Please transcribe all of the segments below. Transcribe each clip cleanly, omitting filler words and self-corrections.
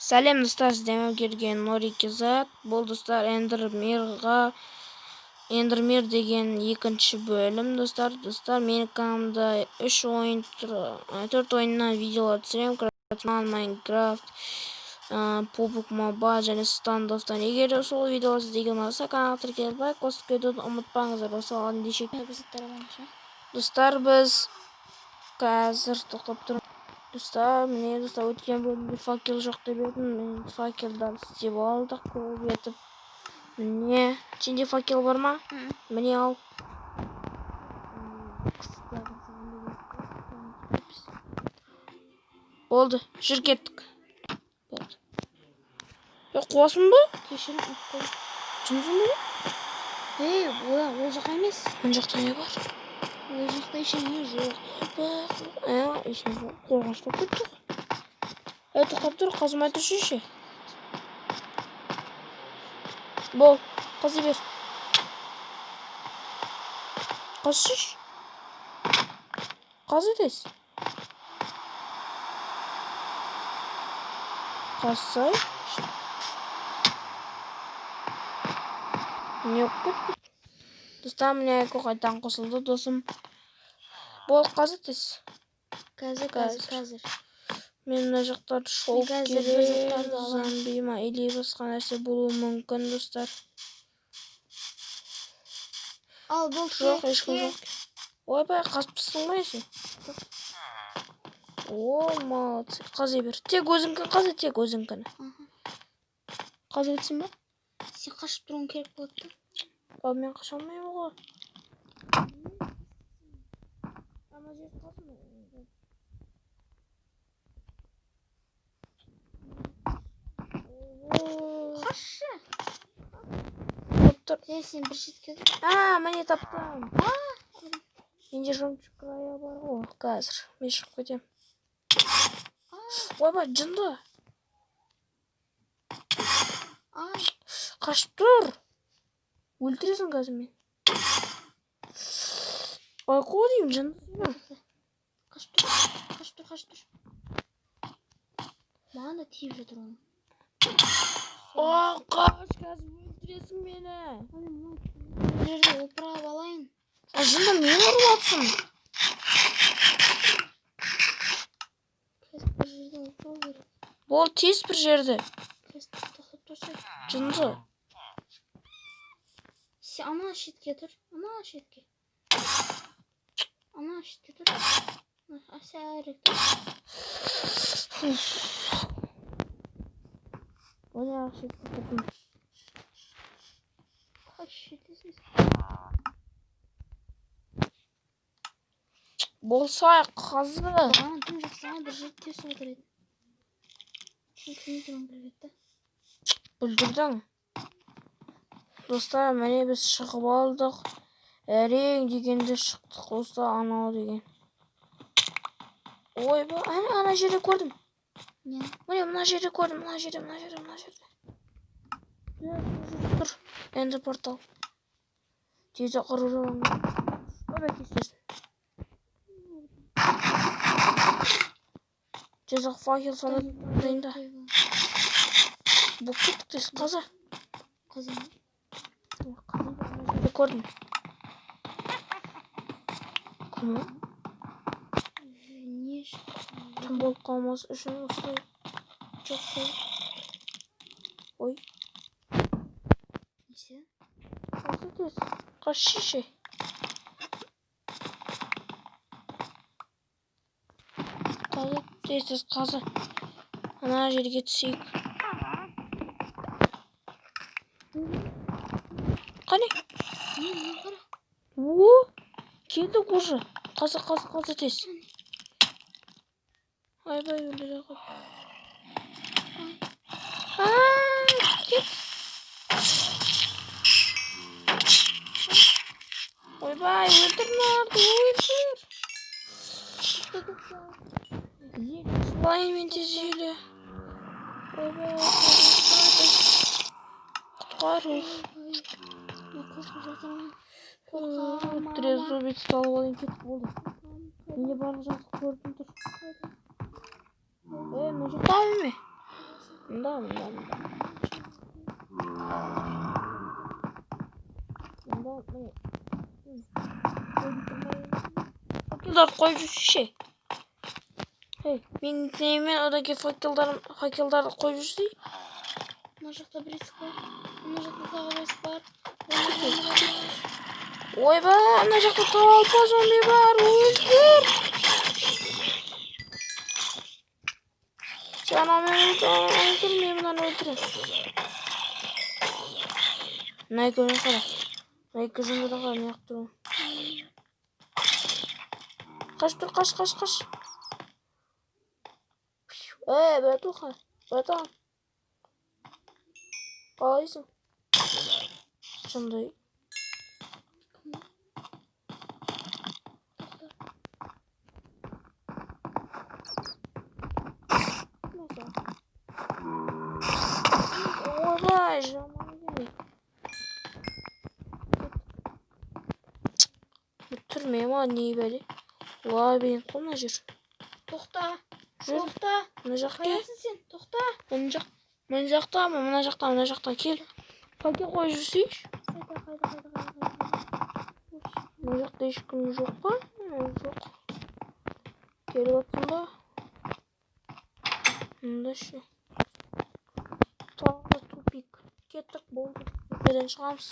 Сәлем достар, сіздермен келген Норики зат. Бұл достар Эндермир деген екінші бөлім достар. Менің каналымда 4 ойыннан видеолар түсіремін. Майнкрафт, PUBG Mobile және стандофтан. Егер сол видеолар сіздерге ұнаса, каналға тіркеліп лайк қосып кетуді ұмытпаңыздар. Осыған дешек. Достар, біз қазір тоқтап тұрмыз. Достар, міне достар, өткен бөлімде факел жоқ деп едім. Факелдар істеп алдық көп етіп. Міне, сенде факел бар ма? Міне ал. Болды, жүр кеттік. Болды. Қуасың ба? Кешірім ұққой. Жұмысың ба? Ол жаққа емес. Ол жақта не бар? Ол жақта ештеңе жоқ. Ештеңе жоқ. Қорғаныш болып кетті ғой. Тоқтап тұр, қазым айтушы ше. Бол, қазы бер. Қазыш. Қазы дес. Қазсай. Не өкіп? Достар, міне айко қайтан қосылды досым. Бол, қазы дес. Қазір. Мен мына жақтарды шолып керек. Зомби ма или басқа нәрсе болуы мүмкін, достар. Ал, бол жоқ, ешкім жоқ. Ойбай, қасып тыстың ба есе? О, молодцы. Қазы бер. Тек өзіңкін қазы, тек өзіңкін. Қазы өтсін ба? Сен қашып тұруың керек болады. Ал, мен қаша алмаймын ғой. Ана жер қазы ма? Қашы. Сен бір шетке тұр. Міне таптым. Менде жончық края бар ғой. Қазір. Мен шығып кетем. Ойбай, жынды. Қашып тұр. Өлтіресің қазір мен. Айқо деймін, жынды. Қашып тұр. Маған да тиіп жатыр оны. Қаш, қазір өлтіресің мені. Бір жерде опырап алайын. Жынды мен ұрып атсың. Бір жерде опырау керек. Бол, тез бір жерде. Тоқтап тұрсай. Жынды. Сен ана шетке тұр. Ана шетке тұр. Сәрік тұр. Оны шетке тұрдым. Қаш шетесіз. Болсай, қазы. Бағана тым жақсыға бір жерде тесіп отыр еді. Сен кім тұрын білбетті. Бүлдірдің. Достар, мәне біз шығып алдық. Әрең дегенде шықтық. Достар, анау деген. Ойбай, ана жерде көрдім. Не? Міне, мына жерде көрдім. Мына жерде. Тұр. Эндер портал. Тезі қыру жалаңға. Ойбай, кестесін. Тезі факел сонда дайында. Бұл кеттік тез, қазы. Қазы ма? Қазы көрдім. Кім? Не шықты? Тым болып қалмас үшін осылай. Жоқ қой. Ой. Несе? Қазы тез. Қашы ше. Қазы тез, қазы. Ана жерге түсейік. Қане? Қара. Келдік уже. Қазы тез. Айбай, өлдіре қап. Кет. Ойбай, өлтірмарды, өлтір. Слаймен тез желі. Ойбай, құтқару. Трезубец стал олайын кетіп болды. Менде барлық жақты көрдім тұр. Мына жақта өлме. Мында. Факелдарды қойып жүрші. Мен немен одаки факелдарды қойып жүрсей. Мына жақта бір есік бар. Мына жақта тағы бір есік бар. Ойбай, ана жақта толпа зомби бар. Өлтір. Жанам өлтір, мен мынаны өлтірем. Мына екеуіне қара. Мына екі зомбиді қара, не қылып тұрмын. Қаш тұр, қаш. Братуха, братан. Қалайсың? Шындай. Ойбай, жаман екен. Түрме ма, не бәле? Лабиринт қой мына жер. Тоқта. Жүр. Мына жақта. Қаясың сен? Тоқта. Мына жақта. Кел. Пакет қойып жүрсейші. Мына жақта ешкім жоқ па? Жоқ. Келіп отырсың ба? Мында ше. Тағы тупик. Кеттік болды. Берден шығамыз.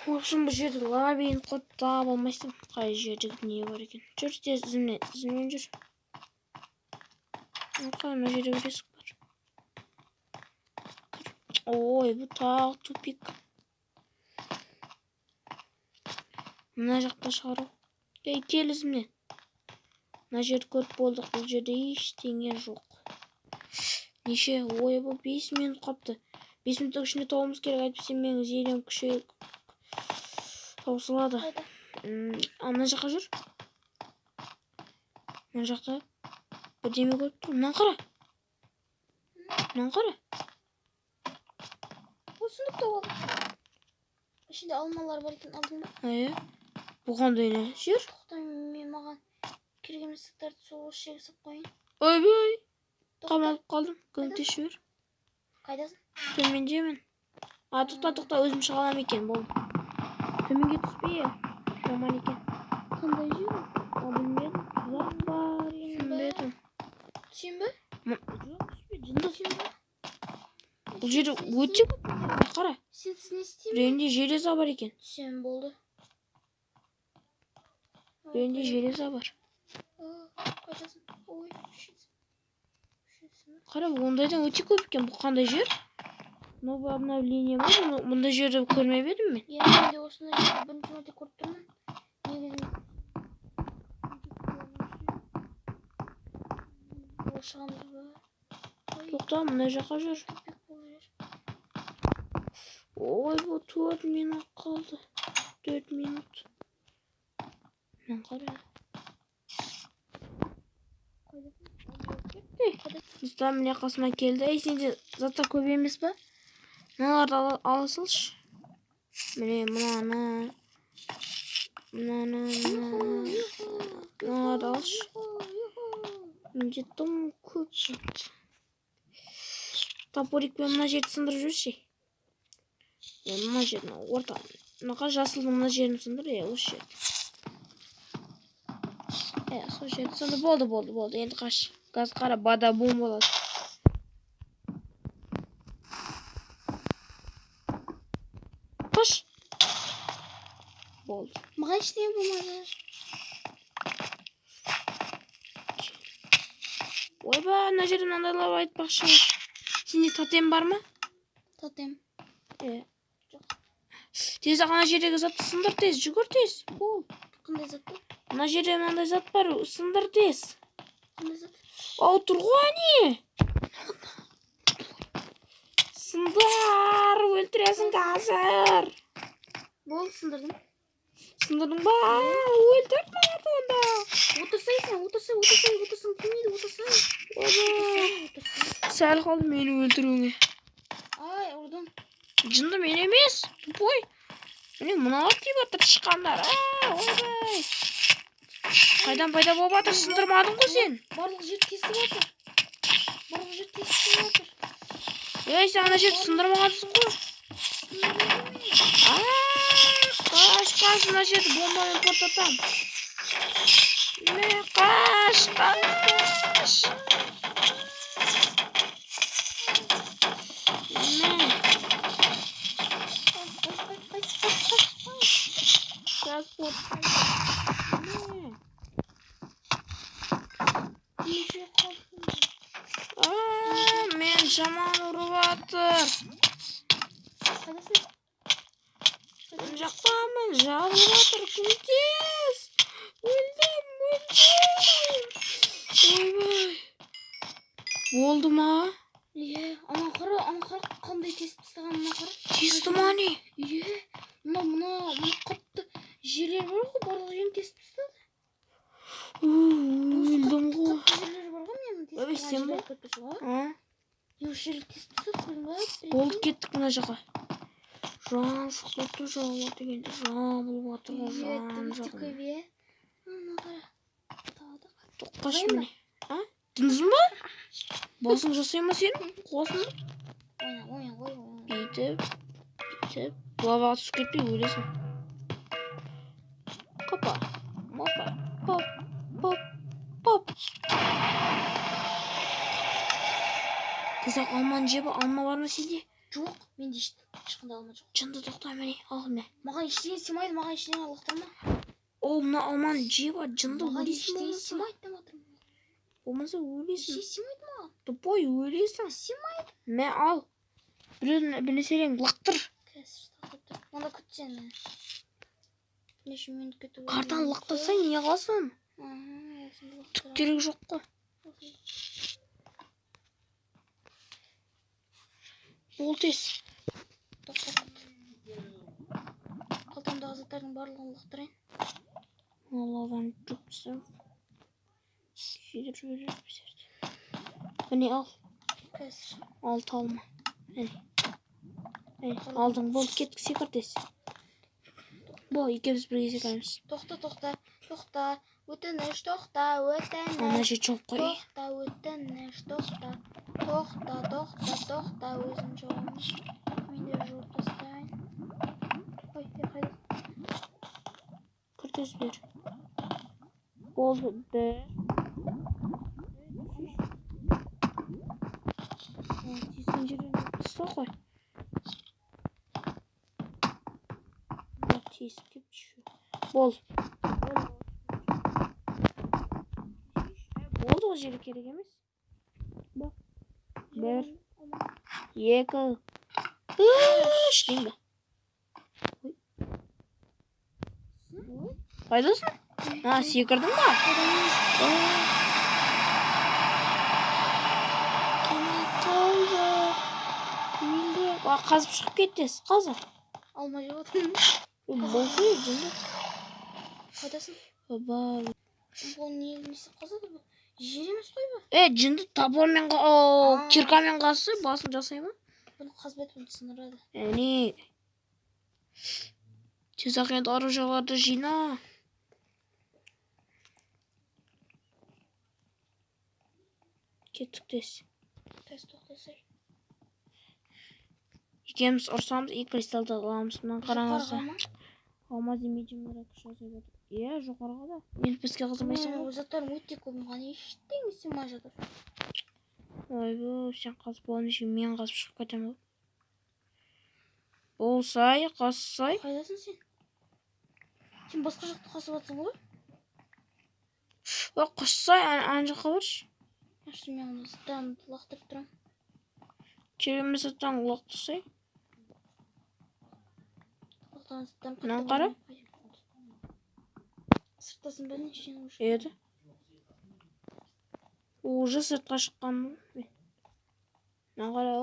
В общем, бұл жерде лабиринт қойып таба алмайсың. Қай жерде не бар екен? Жүр, тез ізіммен жүр. Мына жерде бір есік бар. Ой, бұл тағы тупик. Мына жақта шығару. Кел ізімнен. Мына жерді көріп болдық. Бұл жерде ештеңе жоқ. Неше? Ой, бұл 5 минут қапты. 5 минуттың ішінде тауымыз керек. Әйтпесе менің зерем күшейіп таусылады. Мына жаққа жүр. Мына жақта бірдеме көріп тұр. Мынаны қара. Бұл сұндықта болды. Ішінде алмалар бар екен, алдың ба? Бұл қандай не? Жер? Тоқта, мен маған керек емес заттарды сол жерге салып қойын. Ойбай. Қамалып қалдым. Көмектесіп жібер. Қайдасың? Төмендемін. Тоқта, өзім шыға аламын екен, болды. Төменге түспей, жаман екен. Қандай жер? Білмедім. Тұзақ бар, білмедім. Түсен бе? Жоқ, түспей, жынды. Бұл жері өте көп. Қара. Сен не істеймін? Біреуінде железа бар екен. Түсен болды. Біреуінде железа бар. Қайдасың? Ой, Қара, ондайдан өте көп екен. Бұл қандай жер? Новое обновление ма? Мұндай жерді көрмеп едім мен. Мен де осындай жерді бірінші мәрте көріп тұрмын. Негізінде шығамыз ба? Тоқта, мына жаққа жүр. Ой, бұл 4 минут қалды. 4 минут. Мен қара. Мұста міне қасыма келді. Сенде затта көп емес па? Мыналарды ала салшы. Міне мыналарды алшы. Менде тым көп зат. Топорикпен мына жерді сындырып жүрші. Мына жерді орта. Мынақа жасылдың мына жерін сындыр. Осы жерді. Сол жерді сындыр. Болды. Енді қаш. Газ қара, бада бум болады. Қаш. Болды. Маған ештеңе болмады. Ойбай, мына жерде мынандайлап айтпақшы. Сенде тотем бар ма? Тотем. Тез ана жердегі затты сындыр тез, жүгір тез. Қандай зат бар? Мына жерде мынандай зат бар, сындыр тез. Қандай зат? Ау, тұр ғой не? Сындар, өлтіресің қазір. Болды, сындырдым. Сындырдың ба? Өлтір маған онда. Отырсаң сен, отырсаң, кімейді отырсаң. Сәл қалды мені өлтіруіңе. Ай, ұрдым. Жынды мен емес, тупой. Міне мыналар тиіп атыр шыққандар. Ойбай. Қайдан пайда болып атыр, сындырмадың ғой сен. Барлық жер тесіп атыр. Ей, сен ана жерді сындырмағансың ғой. Қаш, мына жерді бомбамен порттатам. Қаш. Gaz portlayı. Men жаман ұрып атыр. Мен жақпамын, жарылып атыр. Көмектес. Өлдім. Ойбай. Болды ма? Ана қара қандай тесіп тастаған ана қара. Тесті ма не? Мына қатты жерлер бар ғой, барлық жерін тесіп тастады. Өлдім ғой. Қатты жерлер бар ғой, менің тесіп Сен ба? Жерлер тесіп тастады ба? Болды, кеттік мына жаққа. Жан шұқылты жауыр дегенде жабылып атыр ғой, жан жағын. Тоққаш міне. Дыңызың ба? Басың жасай ма сенің? Қуасың ба? Ойна. Бүйтіп. Лаваға түсіп кетпей өлесің. Қопа. Мопа. Поп. Қызақ алманы жебі, алма бар ма сенде? Жоқ, менде ешқандай алма жоқ. Жынды тоқтай міне, ал мә. Маған ештеңе сыймайды, маған ештеңе лақтырма. Ол мына алманы жеп ат, жынды өлесің. Маған ештеңе сыймайды деп отырмын. Болмаса өлесің. Ештеңе сыймайды маған. Тупой өлесің. Сыймайды. Мә ал. Біреудің білесерең лақтыр. Онда күт сені. Неше минут күтіп. Қардан лақтырсаң не қалсын? Түк керек жоқ қой. Бол тез. Қалтамдағы заттардың барлығын лақтырайын. Алладан жоқ түсірім. Жүйдір. Міне ал. Ал талма. Алдың бол, кеттік секір тез. Бол, екеуміз бірге секіреміз. Тоқта. Өтініш, тоқта. Ана жер жоқ қой. Тоқта, өтініш, тоқта. Тоқта, өзім жоғым. Мен де жуып тастайын. Ой, қайда? Кір тез бер. Болды, бір. Тескен жерден тұста қой. Тесіп кеп түші. Бол. Болды ол жері керек емес. Бол. Бір. Екі. Үш. Дейін бе? Қайдасың? Секірдің ба? Қазып шығып кеттес. Қаза. Алма жеп отырмын. Болсы ежінде. Қайдасың? Бұл не елмесі қазады бұл? Жер емес қой бұл? Жынды табормен киркамен қасы басын жасай ма? Бұны қазбетпен сындырады. Не? Тез ақ енді оружияларды жина. Кеттік тез. Тез тоқтасай. Екеміз ұрсамыз, екі кристалды аламыз. Мұнан қараңызда. Алмаз демейді мұрак жасай бәді. Жоғарыға да. Елпеске қызымайсың ғой. Заттарым өте көп, маған ештеңе сыймай жатыр. Ойбу, сен қазып болған үшін мен қазып шығып кетем ғой. Болсай, қазсай. Қайдасың сен? Сен басқа жақты қасып атсың ғой? Қашсай, ан жаққа баршы. Ашты мен оны заттарымды лақтырып тұрам. Кереміз заттан лақтырсай. Лақтырған Мынан қара. Сырттасын бәлін ештеңе ұшып. Еді. Уже сыртқа шыққан. Мынан қара.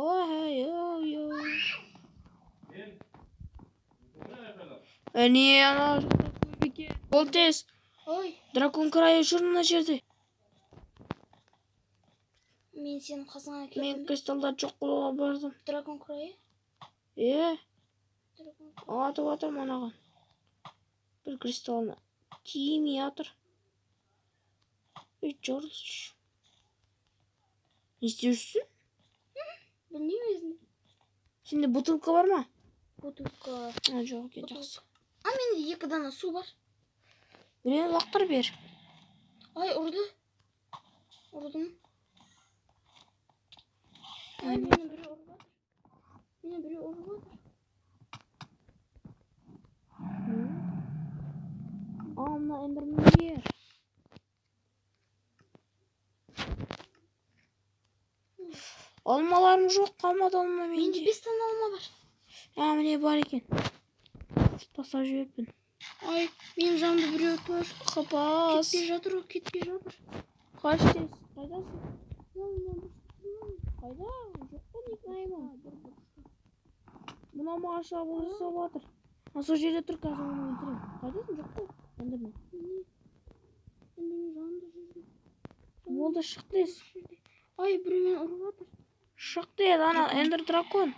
Не, ана бол тез. Ой, Дракон крайы жүр мына жерде. мен сенің қасыңа келдім. Мен кристалдар жоқ қылуға бардым. Дракон крайы? Атып атыр манаған. Бір кристалына тимей атыр. Жорылсыш. Не істеушісің? Білмеймін, өзүнө. Сенде бутылка бар ма? Бутылка. Жок экен, жакшы. А менде 2 дана су бар. Бирин лактырып бер. Ай, урду. Урдум. Ай, М. мени бири уруп атыр. Мени бири уруп атыр. Мына эндермен бер. Алмаларым жок, калмады алма Менде менде. 5 дана алма бар. Міне бар екен. Тастап жіберіппін. Ай, менің жанымда біреу тұр. Қапас. Кетпей жатыр, ол кетпей жатыр. Қаш тез. Қайдасың? Қайда? Жоқ па никнайма? Мына маған шабуыл жасап жатыр. Сол жерде тұр, қазір оны өлтірем. Қайдасың? Жоқ па? Эндермен. Менің жанымда жүрді. Болды, шық тез. Ай, біреу мені ұрып жатыр. Шық тез, ана эндер дракон.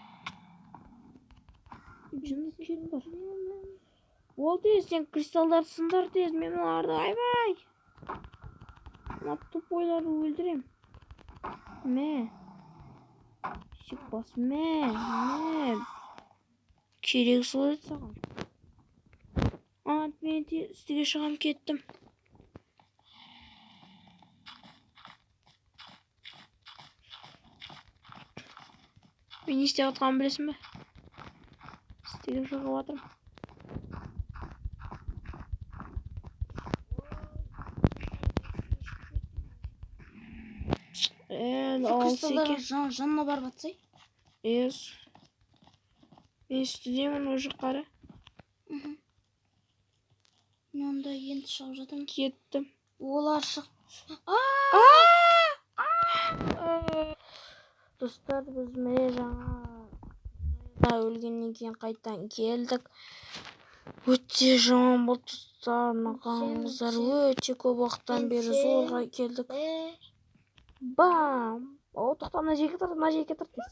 Жынды кет бар. Ол тез, сен кристалдарды сындар тез, мен оларды айбай. Мына тупойларды өлтірем. Мә. Шықпас, мә. Керек сол еді саған. Мен істеге шығам кеттім. Мен не істеп жатқанымды білесің бе? Істеге шығып жатырмын. Кристалдар жанына барып атсай. Ес. Мен студемін уже қары. Мен онда енді шығып жатырмын. Кеттім. Олар шық. Достар, біз міне жаңа өлгеннен кейін қайттан келдік. Өте жаман болды достар. Мақаңыздар өте көп уақыттан бері зорға келдік. Бам! О, тоқта, мына жерге тұр тез.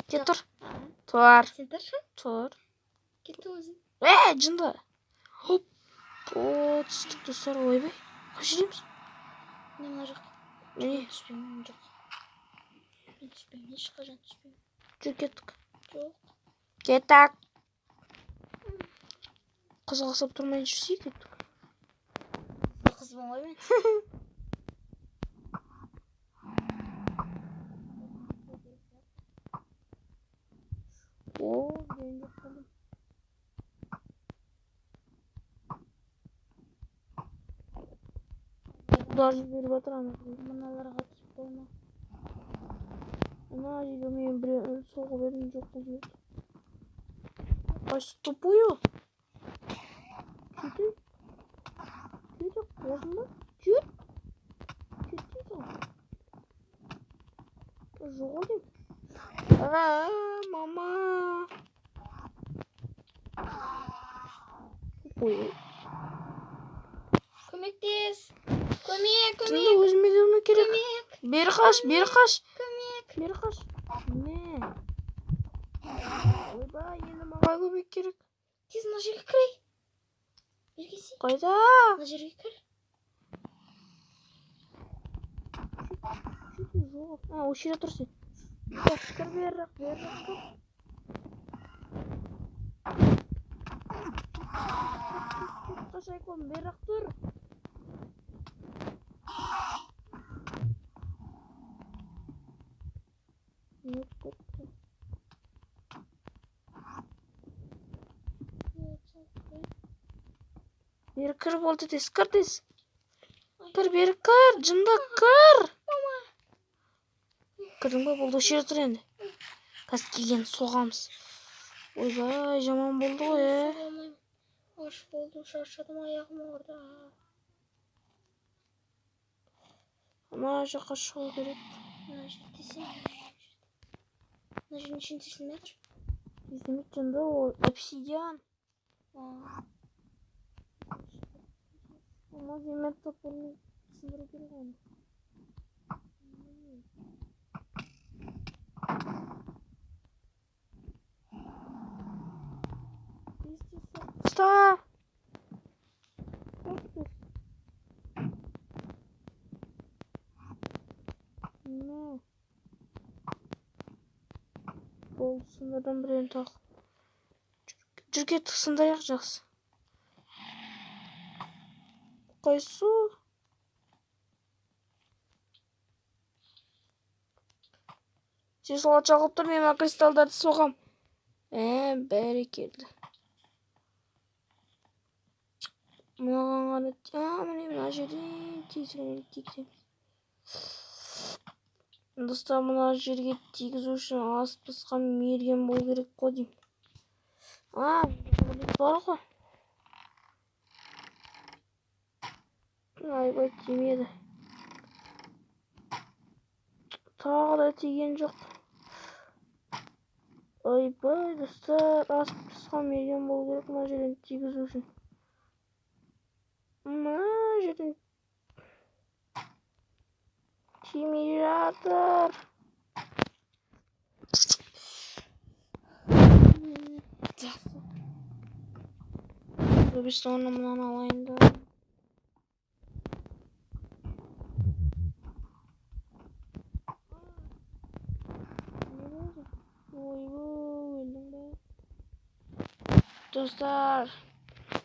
Кет тұр. Тұр. Сен тұршы? Тұр. Кеттің өзің. Жынды. Хоп. О, түстік достар, ойбай. Қай жүреміз? Мен мына жақ. Міне. Түспеймін, жоқ. Мен түспеймін, ешқашан түспеймін. Жүр, кеттік. Жоқ. Кеттік. Қызға сап тұрмай жүрсей кеттік. Қызбын ғой мен. О, ben yok oldum. Bunlar bir batır anlatıyor. Mınalara katıp koyma. Ana acaba benim bir soğuk verin çok oluyor. Kaç topuyor. Kötü. Kötü bozma. Kötü. Kötü de. Жоғалдым. Мама. Ой. Көмектес. Көмек. Сенде өзіме келмей керек. Бері қаш. Көмек. Бері қаш. Не? Ойбай, енді маған көмек керек. Тез мына жерге кірей. Бергесі. Қайда? Мына жерге кір. Жоқ. Осы жерде тұр сен. Кір бері кір. Қашайком, бері тұр. Бері кір болды тез, кір тез. Кір, бері кір, жынды кір. Кірдің ба, болды, осы жерде тұр енді. Қазір келген соғамыз. Ойбай, жаман болды ғой, Аш болдым, шаршадым, аяғым ауырды. Ана жаққа шығу керек. Мына жерде сен. Мына жердің ішінде сен не тұр? Іздемек жынды, ол обсидиан. Ана земет топырмен сындыру керек оны. Ста! Не. Болды, сындардан біреуін тақ. Жүр кеттік, сындайық жақсы. Қайсу? Сен солай жағып тұр, мен кристалдарды соғам. Бәрекелді. Маған ғана... мына жерден тигізем. Достар, мына жерге тигізу үшін асып тасқан мерген болу керек қой деймін. Бар ғой. Айбай тимеді. Тағы да тиген жоқ. Айбай, достар, асып тасқан мерген болу керек мына жерден тигізу үшін. Мына жерден тимей жатыр. Өбісті оны мұнан алайын да. Өлдің бе? Достар,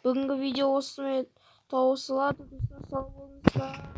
бүгінгі видео осымен таусылады. Достар, сау болыңыздар.